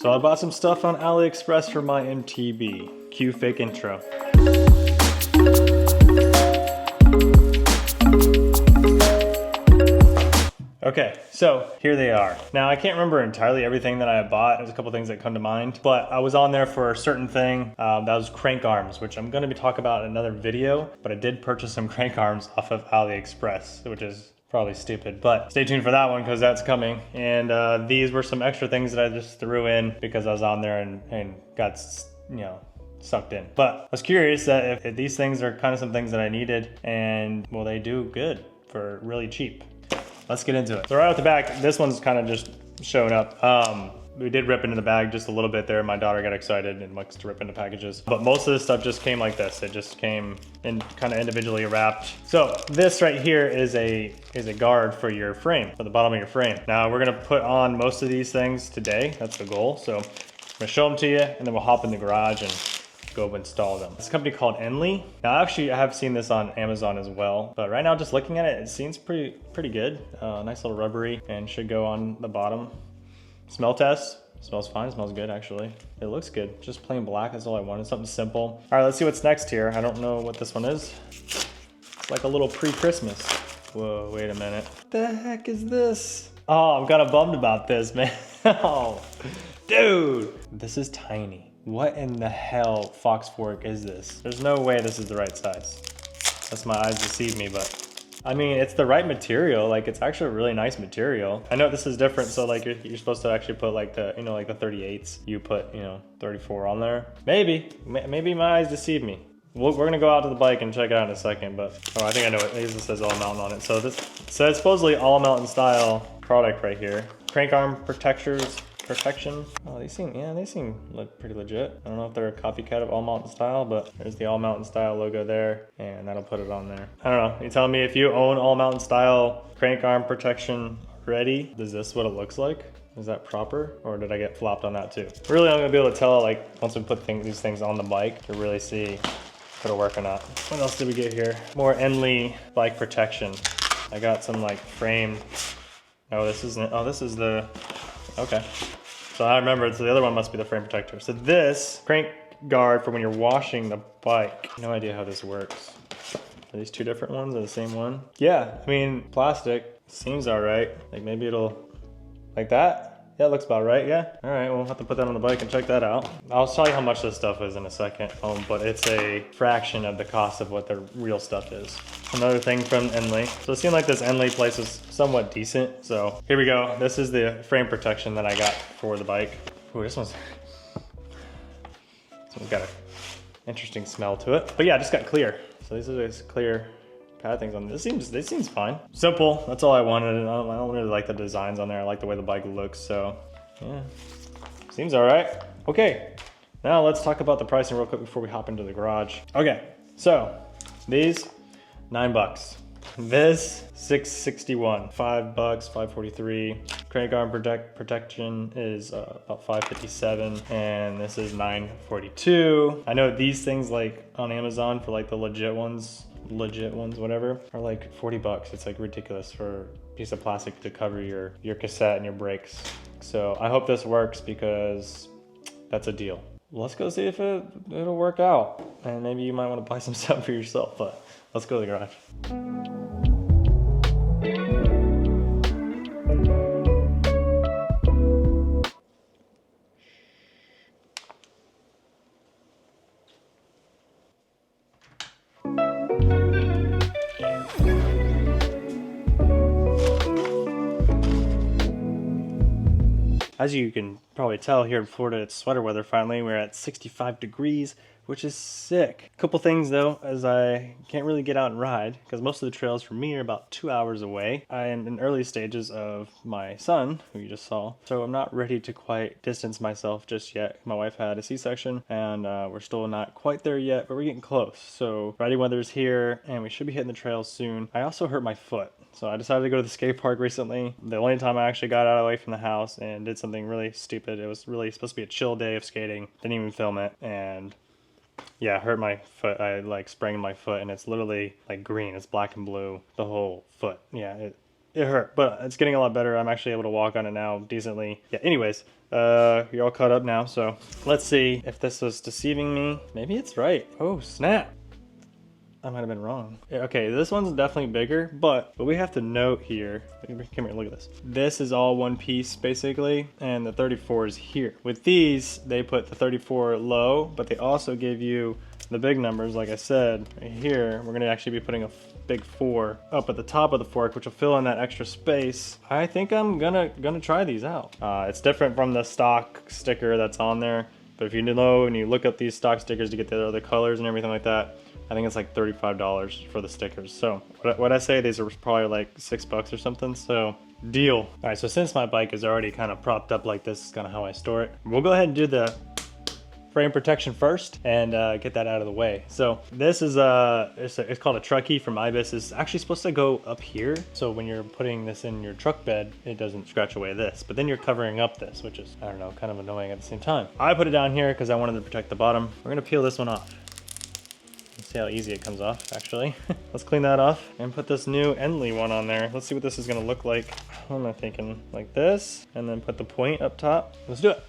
So I bought some stuff on AliExpress for my MTB. Cue fake intro. Okay, so here they are. Now I can't remember entirely everything that I bought. There's a couple things that come to mind, but I was on there for a certain thing. That was crank arms, which I'm gonna be talking about in another video, but I did purchase some crank arms off of AliExpress, which is probably stupid, but stay tuned for that one because that's coming. And these were some extra things that I just threw in because I was on there and got, you know, sucked in. But I was curious that if these things are kind of some things that I needed, and well, they do good for really cheap. Let's get into it. So right off the back, this one's kind of just showing up. We did rip into the bag just a little bit there. My daughter got excited and likes to rip into packages. But most of this stuff just came like this. It just came in kind of individually wrapped. So this right here is a guard for your frame, for the bottom of your frame. Now we're gonna put on most of these things today. That's the goal. So I'm gonna show them to you and then we'll hop in the garage and go install them. It's a company called Enly. Now actually I have seen this on Amazon as well, but right now just looking at it, it seems pretty good. Nice little rubbery and should go on the bottom. Smell test, smells fine, smells good actually. It looks good, just plain black, that's all I wanted, something simple. All right, let's see what's next here. I don't know what this one is. It's like a little pre-Christmas. Whoa, wait a minute. What the heck is this? Oh, I'm kind of bummed about this, man. Oh, dude, this is tiny. What in the hell fox fork is this? There's no way this is the right size. That's my eyes deceive me, but I mean, it's the right material. Like, it's actually a really nice material. I know this is different, so like you're supposed to actually put like the, you know, like the 38s. You put, you know, 34 on there. Maybe my eyes deceive me. We're gonna go out to the bike and check it out in a second, but oh, I think I know it. It says All Mountain on it. So this says supposedly All Mountain style product right here. Crank arm protection. Oh, they seem pretty legit. I don't know if they're a copycat of All Mountain Style, but there's the All Mountain Style logo there, and that'll put it on there. I don't know. You tell me if you own All Mountain Style crank arm protection already. Is this what it looks like? Is that proper, or did I get flopped on that too? Really, I'm gonna be able to tell, like, once we put these things on the bike to really see if it'll work or not. What else did we get here? More Enly bike protection. I got some like frame. Oh, this isn't. Oh, this is the. Okay. So I remember, so the other one must be the frame protector. So this crank guard for when you're washing the bike. No idea how this works. Are these two different ones or the same one? Yeah, I mean, plastic seems all right. Like maybe it'll, like that? Yeah, it looks about right, yeah. All right, we'll have to put that on the bike and check that out. I'll tell you how much this stuff is in a second, but it's a fraction of the cost of what the real stuff is. Another thing from Enly. So it seemed like this Enly place is somewhat decent. So here we go. This is the frame protection that I got for the bike. Ooh, this one's got an interesting smell to it. But yeah, it just got clear. So these are just clear pad things on this. This seems fine. Simple, that's all I wanted. I don't really like the designs on there. I like the way the bike looks, so yeah. Seems all right. Okay, now let's talk about the pricing real quick before we hop into the garage. Okay, so these, $9. This, $6.61. $5, $5.43. Crank arm protection is about $5.57, and this is $9.42. I know these things, like on Amazon for like the legit ones, whatever, are like 40 bucks. It's like ridiculous for a piece of plastic to cover your cassette and your brakes. So I hope this works because that's a deal. Let's go see if it'll work out. And maybe you might want to buy some stuff for yourself, but let's go to the garage. As you can probably tell, here in Florida, it's sweater weather finally. We're at 65 degrees, which is sick. A couple things though, as I can't really get out and ride, because most of the trails for me are about 2 hours away. I am in early stages of my son, who you just saw, so I'm not ready to quite distance myself just yet. My wife had a C-section, and we're still not quite there yet, but we're getting close. So riding weather is here, and we should be hitting the trails soon. I also hurt my foot. So I decided to go to the skate park recently. The only time I actually got out away from the house and did something really stupid. It was really supposed to be a chill day of skating. Didn't even film it. And yeah, hurt my foot. I like sprained my foot and it's literally like green. It's black and blue, the whole foot. Yeah, it hurt, but it's getting a lot better. I'm actually able to walk on it now decently. Yeah, anyways, you're all caught up now, so let's see if this was deceiving me. Maybe it's right. Oh, snap. I might have been wrong. Yeah, okay, this one's definitely bigger, but we have to note here, come here, look at this. This is all one piece basically, and the 34 is here. With these, they put the 34 low, but they also give you the big numbers, like I said. Right here, we're gonna actually be putting a big 4 up at the top of the fork, which will fill in that extra space. I think I'm gonna try these out. It's different from the stock sticker that's on there, but if you know and you look up these stock stickers to get the other colors and everything like that, I think it's like $35 for the stickers. So what I say, these are probably like $6 or something, so deal. All right, so since my bike is already kind of propped up like this, is kind of how I store it. We'll go ahead and do the frame protection first and get that out of the way. So this is it's called a truckee from Ibis. It's actually supposed to go up here, so when you're putting this in your truck bed, it doesn't scratch away this, but then you're covering up this, which is, I don't know, kind of annoying at the same time. I put it down here because I wanted to protect the bottom. We're gonna peel this one off. Let's see how easy it comes off, actually. Let's clean that off and put this new Endley one on there. Let's see what this is gonna look like. What am I thinking? Like this, and then put the point up top. Let's do it.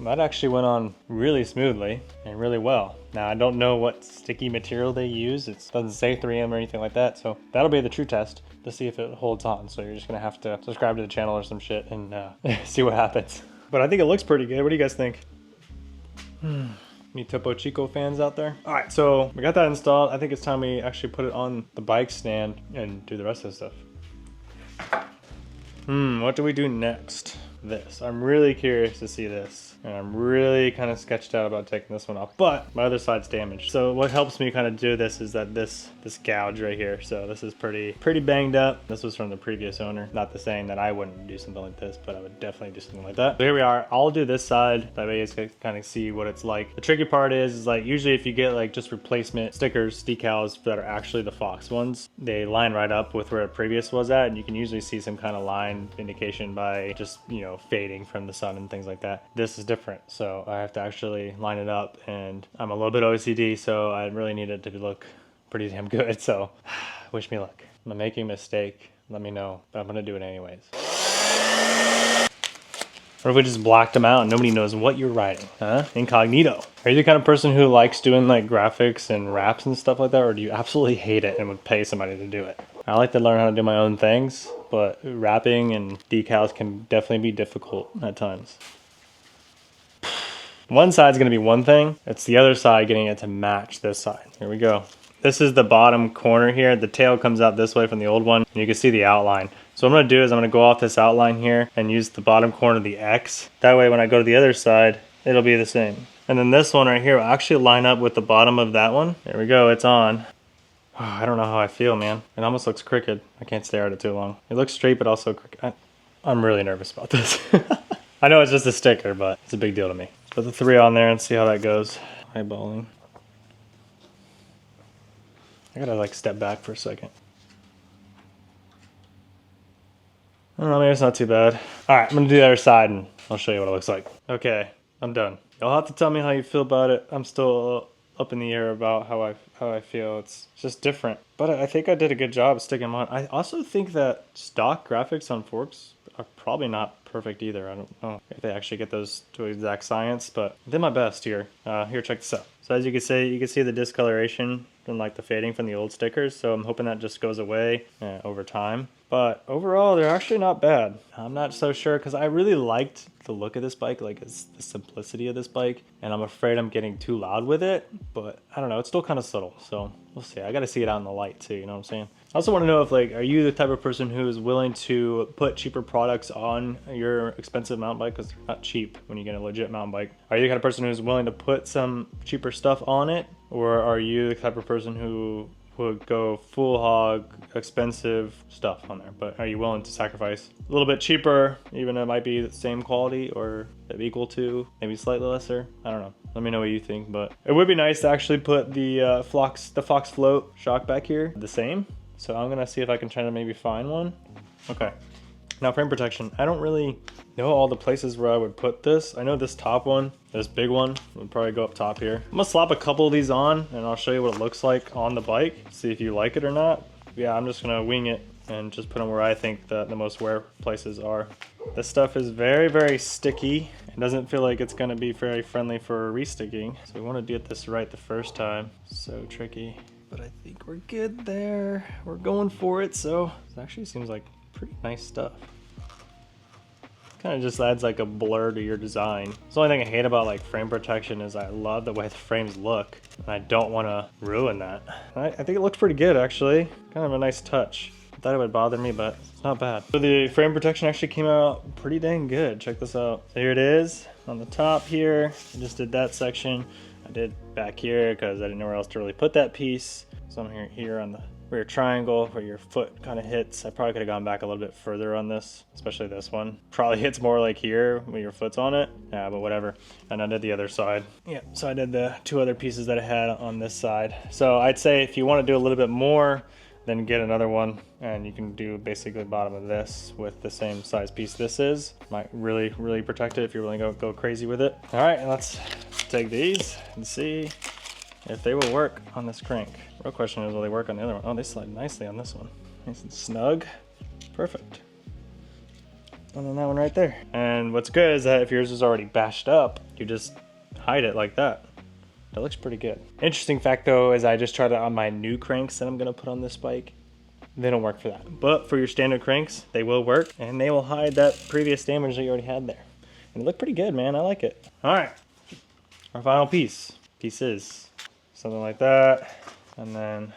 That actually went on really smoothly and really well. Now, I don't know what sticky material they use. It doesn't say 3M or anything like that, so that'll be the true test to see if it holds on. So you're just gonna have to subscribe to the channel or some shit and see what happens. But I think it looks pretty good. What do you guys think? Any Topo Chico fans out there? All right, so we got that installed. I think it's time we actually put it on the bike stand and do the rest of the stuff. What do we do next? This. I'm really curious to see this, and I'm really kind of sketched out about taking this one off, but my other side's damaged. So what helps me kind of do this is that this gouge right here. So this is pretty banged up. This was from the previous owner. Not the saying that I wouldn't do something like this, but I would definitely do something like that. So here we are. I'll do this side. That way you can kind of see what it's like. The tricky part is like usually if you get like just replacement stickers, decals that are actually the Fox ones, they line right up with where a previous was at, and you can usually see some kind of line indication by just, you know, fading from the sun and things like that. This is different, so I have to actually line it up, and I'm a little bit OCD, so I really need it to look pretty damn good. So wish me luck. I'm making a mistake, let me know, but I'm gonna do it anyways. Or if we just blacked them out and nobody knows what you're writing, huh? Incognito. Are you the kind of person who likes doing like graphics and raps and stuff like that, or do you absolutely hate it and would pay somebody to do it? I like to learn how to do my own things, but rapping and decals can definitely be difficult at times. One side's gonna be one thing, it's the other side getting it to match this side. Here we go. This is the bottom corner here. The tail comes out this way from the old one, and you can see the outline. So what I'm gonna do is I'm gonna go off this outline here and use the bottom corner of the X. That way when I go to the other side, it'll be the same. And then this one right here will actually line up with the bottom of that one. There we go, it's on. Oh, I don't know how I feel, man. It almost looks crooked. I can't stare at it too long. It looks straight, but also crooked. I'm really nervous about this. I know it's just a sticker, but it's a big deal to me. Put the 3 on there and see how that goes. Eyeballing. I gotta like step back for a second. I don't know, maybe it's not too bad. All right, I'm gonna do the other side and I'll show you what it looks like. Okay, I'm done. You'll have to tell me how you feel about it. I'm still up in the air about how I feel. It's just different, but I think I did a good job sticking them on. I also think that stock graphics on forks are probably not perfect either. I don't know if they actually get those to exact science, but I did my best here. Here, check this out. So as you can see the discoloration and like the fading from the old stickers. So I'm hoping that just goes away over time. But overall, they're actually not bad. I'm not so sure because I really liked the look of this bike, like it's the simplicity of this bike, and I'm afraid I'm getting too loud with it, but I don't know, it's still kind of subtle, so we'll see. I got to see it out in the light too, you know what I'm saying? I also want to know if like, are you the type of person who is willing to put cheaper products on your expensive mountain bike, because they're not cheap when you get a legit mountain bike? Are you the kind of person who's willing to put some cheaper stuff on it, or are you the type of person who would go full hog expensive stuff on there, but are you willing to sacrifice a little bit cheaper, even though it might be the same quality or equal to, maybe slightly lesser? I don't know. Let me know what you think, but it would be nice to actually put the Fox float shock back here the same. So I'm gonna see if I can try to maybe find one. Okay, Now frame protection, I don't really know all the places where I would put this. I know this top one, this big one, would probably go up top here. I'm gonna slap a couple of these on and I'll show you what it looks like on the bike, see if you like it or not. Yeah, I'm just gonna wing it and just put them where I think the most wear places are. This stuff is very, very sticky. It doesn't feel like it's gonna be very friendly for resticking. So we wanna get this right the first time. So tricky, but I think we're good there. We're going for it, so it actually seems like pretty nice stuff. Kind of just adds like a blur to your design. The only thing I hate about like frame protection is I love the way the frames look, and I don't want to ruin that. I think it looks pretty good actually. Kind of a nice touch. I thought it would bother me, but it's not bad. So the frame protection actually came out pretty dang good. Check this out. So here it is on the top here. I just did that section. I did back here because I didn't know where else to really put that piece. So I'm here on the rear triangle where your foot kind of hits. I probably could have gone back a little bit further on this, especially this one. Probably hits more like here when your foot's on it. Yeah, but whatever. And I did the other side. Yeah, so I did the two other pieces that I had on this side. So I'd say if you want to do a little bit more, then get another one, and you can do basically the bottom of this with the same size piece this is. Might really, really protect it if you're willing to go crazy with it. All right, and let's take these and see if they will work on this crank. Real question is, will they work on the other one? Oh, they slide nicely on this one. Nice and snug. Perfect. And then that one right there. And what's good is that if yours is already bashed up, you just hide it like that. That looks pretty good. Interesting fact though, is I just tried it on my new cranks that I'm gonna put on this bike. They don't work for that. But for your standard cranks, they will work, and they will hide that previous damage that you already had there. And it looked pretty good, man, I like it. All right, our final pieces. Something like that. And then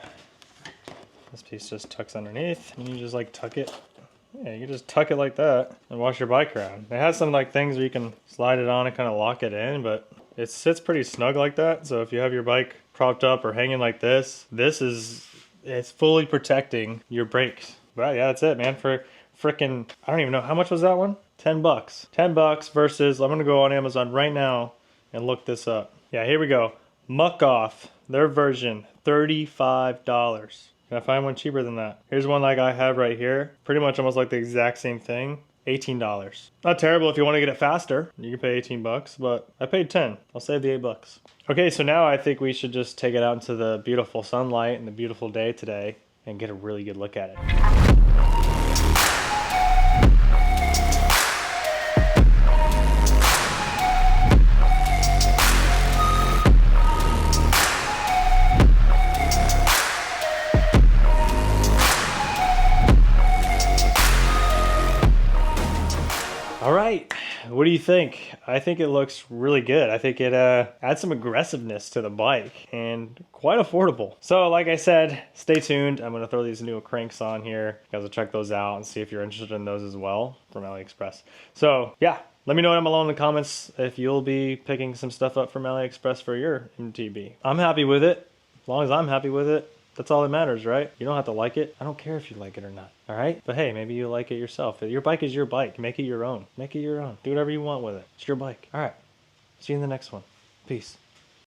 this piece just tucks underneath, and you just like tuck it. Yeah, you can just tuck it like that and wash your bike around. It has some like things where you can slide it on and kind of lock it in, but it sits pretty snug like that. So if you have your bike propped up or hanging like this, it's fully protecting your brakes. But yeah, that's it, man. For frickin', I don't even know, how much was that one? 10 bucks. 10 bucks versus, I'm gonna go on Amazon right now and look this up. Yeah, here we go. Muck Off, their version, $35. Can I find one cheaper than that? Here's one like I have right here. Pretty much almost like the exact same thing. $18. Not terrible if you want to get it faster. You can pay 18 bucks, but I paid 10. I'll save the 8 bucks. Okay, so now I think we should just take it out into the beautiful sunlight and the beautiful day today and get a really good look at it. All right, what do you think? I think it looks really good. I think it adds some aggressiveness to the bike and quite affordable. So like I said, stay tuned. I'm gonna throw these new cranks on here. You guys will check those out and see if you're interested in those as well from AliExpress. So yeah, let me know down below in the comments if you'll be picking some stuff up from AliExpress for your MTB. I'm happy with it. As long as I'm happy with it, that's all that matters, right? You don't have to like it. I don't care if you like it or not, all right? But hey, maybe you like it yourself. Your bike is your bike. Make it your own. Make it your own. Do whatever you want with it. It's your bike. All right. See you in the next one. Peace.